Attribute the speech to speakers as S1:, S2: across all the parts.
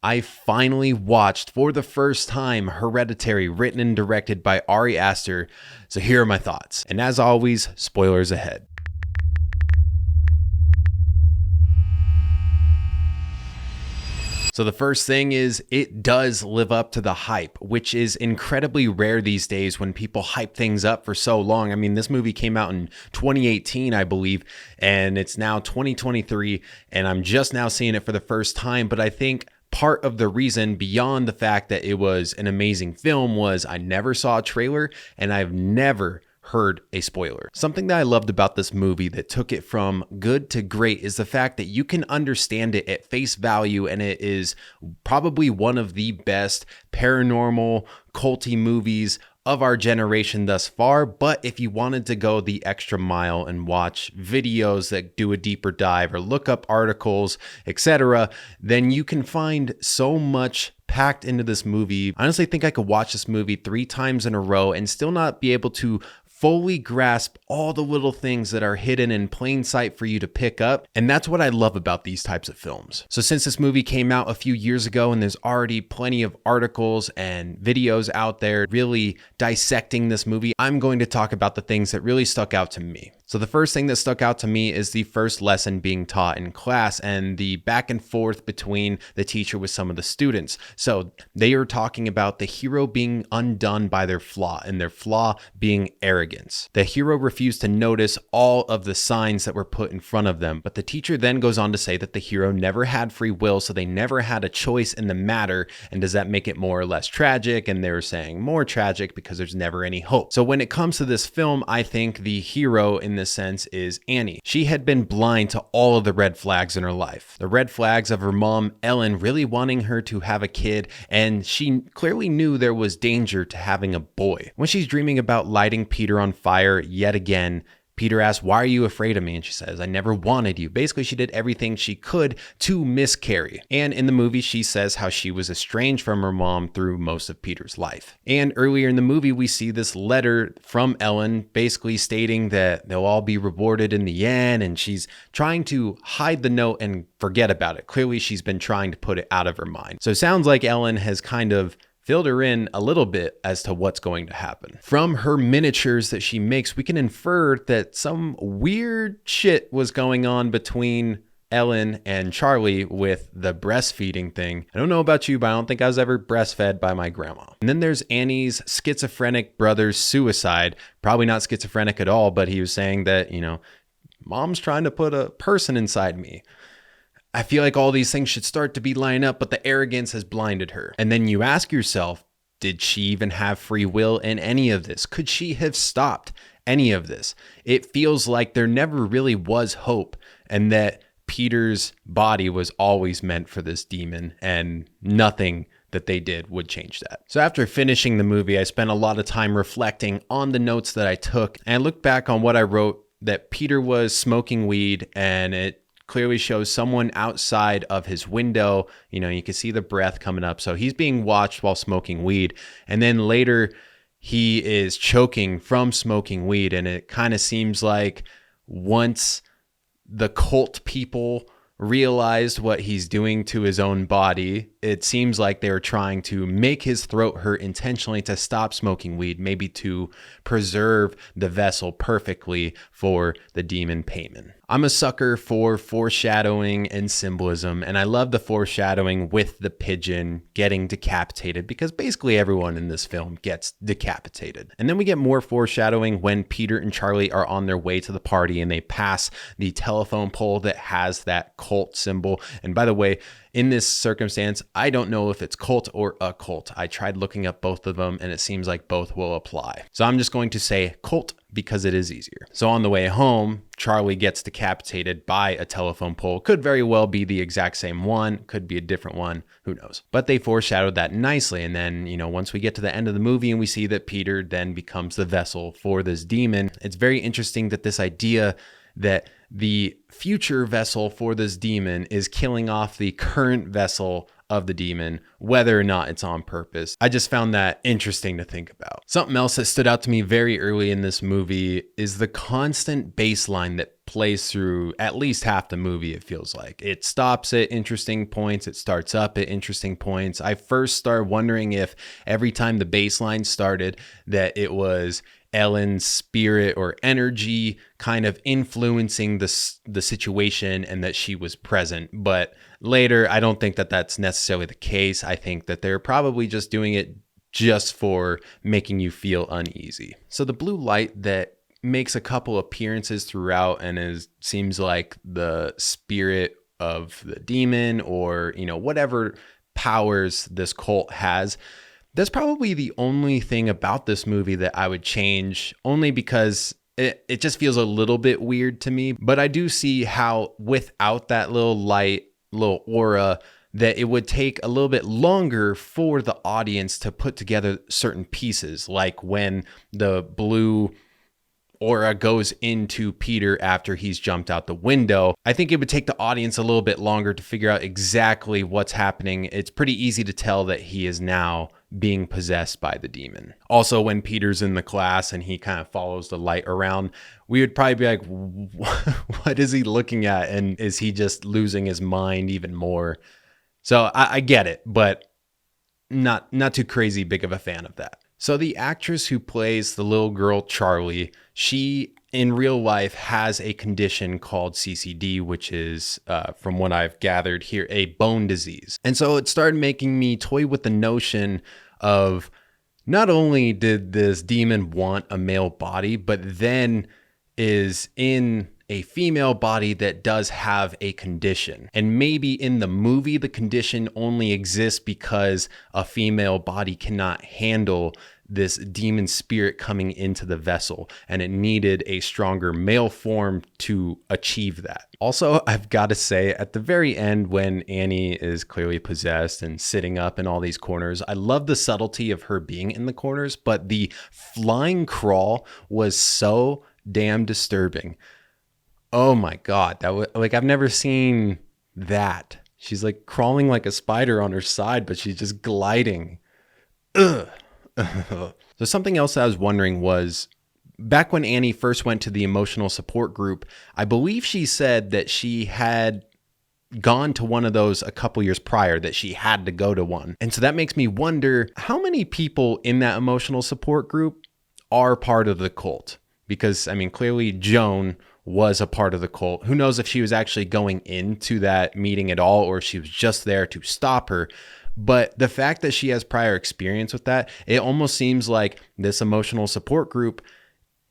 S1: I finally watched for the first time Hereditary, written and directed by Ari Aster. So here are my thoughts. And as always, spoilers ahead. So the first thing is it does live up to the hype, which is incredibly rare these days when people hype things up for so long. I mean, this movie came out in 2018, I believe, and it's now 2023, and I'm just now seeing it for the first time. But I think part of the reason, beyond the fact that it was an amazing film, was I never saw a trailer and I've never heard a spoiler. Something that I loved about this movie that took it from good to great is the fact that you can understand it at face value, and it is probably one of the best paranormal, culty movies of our generation thus far. But if you wanted to go the extra mile and watch videos that do a deeper dive or look up articles, etc., then you can find so much packed into this movie. I honestly think I could watch this movie 3 times in a row and still not be able to fully grasp all the little things that are hidden in plain sight for you to pick up. And that's what I love about these types of films. So since this movie came out a few years ago and there's already plenty of articles and videos out there really dissecting this movie, I'm going to talk about the things that really stuck out to me. So the first thing that stuck out to me is the first lesson being taught in class and the back and forth between the teacher with some of the students. So they are talking about the hero being undone by their flaw, and their flaw being arrogance. The hero refused to notice all of the signs that were put in front of them, but the teacher then goes on to say that the hero never had free will, so they never had a choice in the matter. And does that make it more or less tragic? And they're saying more tragic because there's never any hope. So when it comes to this film, I think the hero in this sense is Annie. She had been blind to all of the red flags in her life. The red flags of her mom, Ellen, really wanting her to have a kid, and she clearly knew there was danger to having a boy. When she's dreaming about lighting Peter on fire yet again, Peter asks, "Why are you afraid of me?" And she says, "I never wanted you." Basically, she did everything she could to miscarry. And in the movie, she says how she was estranged from her mom through most of Peter's life. And earlier in the movie, we see this letter from Ellen basically stating that they'll all be rewarded in the end. And she's trying to hide the note and forget about it. Clearly, she's been trying to put it out of her mind. So it sounds like Ellen has kind of filled her in a little bit as to what's going to happen. From her miniatures that she makes, we can infer that some weird shit was going on between Ellen and Charlie with the breastfeeding thing. I don't know about you, but I don't think I was ever breastfed by my grandma. And then there's Annie's schizophrenic brother's suicide. Probably not schizophrenic at all, but he was saying that, mom's trying to put a person inside me. I feel like all these things should start to be lining up, but the arrogance has blinded her. And then you ask yourself, did she even have free will in any of this? Could she have stopped any of this? It feels like there never really was hope, and that Peter's body was always meant for this demon, and nothing that they did would change that. So after finishing the movie, I spent a lot of time reflecting on the notes that I took, and I looked back on what I wrote, that Peter was smoking weed, and it clearly shows someone outside of his window. You can see the breath coming up. So he's being watched while smoking weed. And then later he is choking from smoking weed. And it kind of seems like once the cult people realized what he's doing to his own body, it seems like they were trying to make his throat hurt intentionally to stop smoking weed, maybe to preserve the vessel perfectly for the demon payment. I'm a sucker for foreshadowing and symbolism, and I love the foreshadowing with the pigeon getting decapitated, because basically everyone in this film gets decapitated. And then we get more foreshadowing when Peter and Charlie are on their way to the party and they pass the telephone pole that has that cult symbol. And by the way, in this circumstance, I don't know if it's cult or occult. I tried looking up both of them and it seems like both will apply. So I'm just going to say cult because it is easier. So on the way home, Charlie gets decapitated by a telephone pole. Could very well be the exact same one, could be a different one, who knows. But they foreshadowed that nicely. And then, once we get to the end of the movie and we see that Peter then becomes the vessel for this demon, it's very interesting that this idea that the future vessel for this demon is killing off the current vessel of the demon, whether or not it's on purpose. I just found that interesting to think about. Something else that stood out to me very early in this movie is the constant bass line that plays through at least half the movie, it feels like. It stops at interesting points, it starts up at interesting points. I first started wondering if every time the bass line started that it was Ellen's spirit or energy kind of influencing the situation and that she was present. But later, I don't think that that's necessarily the case. I think that they're probably just doing it just for making you feel uneasy. So the blue light that makes a couple appearances throughout and seems like the spirit of the demon or, whatever powers this cult has. That's probably the only thing about this movie that I would change, only because it just feels a little bit weird to me. But I do see how without that little light, little aura, that it would take a little bit longer for the audience to put together certain pieces, like when the blue aura goes into Peter after he's jumped out the window. I think it would take the audience a little bit longer to figure out exactly what's happening. It's pretty easy to tell that he is now being possessed by the demon. Also, when Peter's in the class and he kind of follows the light around, we would probably be like, what is he looking at? And is he just losing his mind even more? So I get it, but not too crazy big of a fan of that. So the actress who plays the little girl, Charlie, she in real life has a condition called CCD, which is, from what I've gathered here, a bone disease. And so it started making me toy with the notion of not only did this demon want a male body, but then is in a female body that does have a condition. And maybe in the movie, the condition only exists because a female body cannot handle this demon spirit coming into the vessel, and it needed a stronger male form to achieve that. Also, I've got to say, at the very end, when Annie is clearly possessed and sitting up in all these corners, I love the subtlety of her being in the corners, but the flying crawl was so damn disturbing. Oh my God, that was like, I've never seen that. She's like crawling like a spider on her side, but she's just gliding. Ugh. So something else I was wondering was, back when Annie first went to the emotional support group, I believe she said that she had gone to one of those a couple years prior, that she had to go to one. And so that makes me wonder how many people in that emotional support group are part of the cult. Because, I mean, clearly Joan was a part of the cult. Who knows if she was actually going into that meeting at all, or she was just there to stop her. But the fact that she has prior experience with that, it almost seems like this emotional support group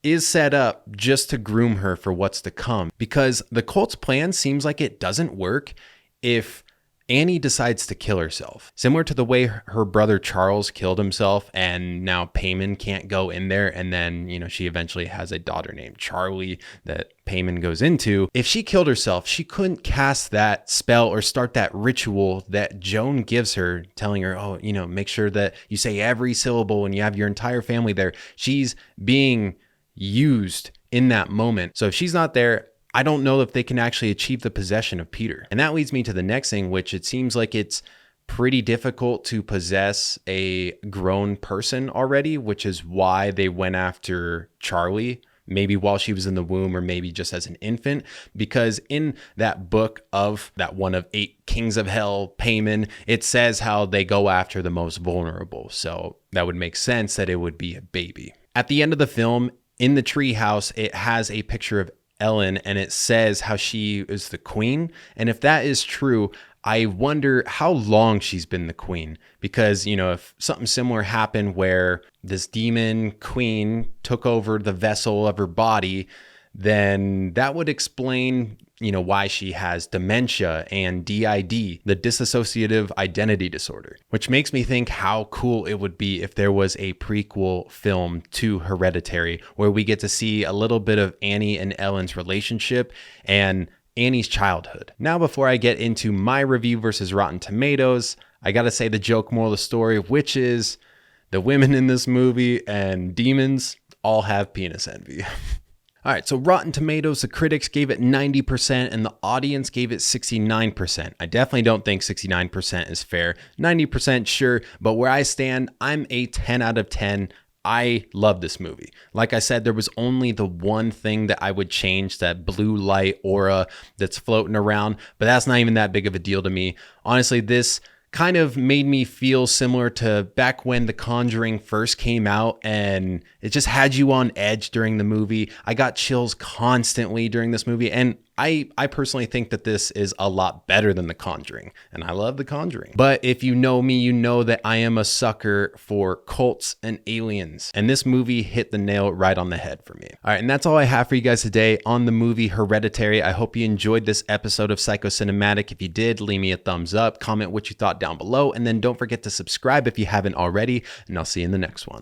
S1: is set up just to groom her for what's to come. Because the cult's plan seems like it doesn't work if Annie decides to kill herself. Similar to the way her brother Charles killed himself, and now Payman can't go in there, and then, she eventually has a daughter named Charlie that Payman goes into. If she killed herself, she couldn't cast that spell or start that ritual that Joan gives her, telling her, make sure that you say every syllable and you have your entire family there. She's being used in that moment. So if she's not there, I don't know if they can actually achieve the possession of Peter. And that leads me to the next thing, which it seems like it's pretty difficult to possess a grown person already, which is why they went after Charlie, maybe while she was in the womb or maybe just as an infant. Because in that book of that one of 8 Kings of Hell, Payman, it says how they go after the most vulnerable. So that would make sense that it would be a baby. At the end of the film, in the treehouse, it has a picture of Ellen, and it says how she is the queen. And if that is true, I wonder how long she's been the queen. Because, if something similar happened where this demon queen took over the vessel of her body, then that would explain, why she has dementia and DID, the dissociative identity disorder, which makes me think how cool it would be if there was a prequel film to Hereditary where we get to see a little bit of Annie and Ellen's relationship and Annie's childhood. Now, before I get into my review versus Rotten Tomatoes, I gotta say the joke moral of the story, which is the women in this movie and demons all have penis envy. All right, so Rotten Tomatoes, the critics gave it 90% and the audience gave it 69%. I definitely don't think 69% is fair. 90% sure, but where I stand, I'm a 10 out of 10. I love this movie. Like I said, there was only the one thing that I would change, that blue light aura that's floating around, but that's not even that big of a deal to me. Honestly, this kind of made me feel similar to back when The Conjuring first came out, and it just had you on edge during the movie. I got chills constantly during this movie, and I personally think that this is a lot better than The Conjuring, and I love The Conjuring. But if you know me, you know that I am a sucker for cults and aliens, and this movie hit the nail right on the head for me. All right, and that's all I have for you guys today on the movie Hereditary. I hope you enjoyed this episode of Psychocinematic. If you did, leave me a thumbs up, comment what you thought down below, and then don't forget to subscribe if you haven't already, and I'll see you in the next one.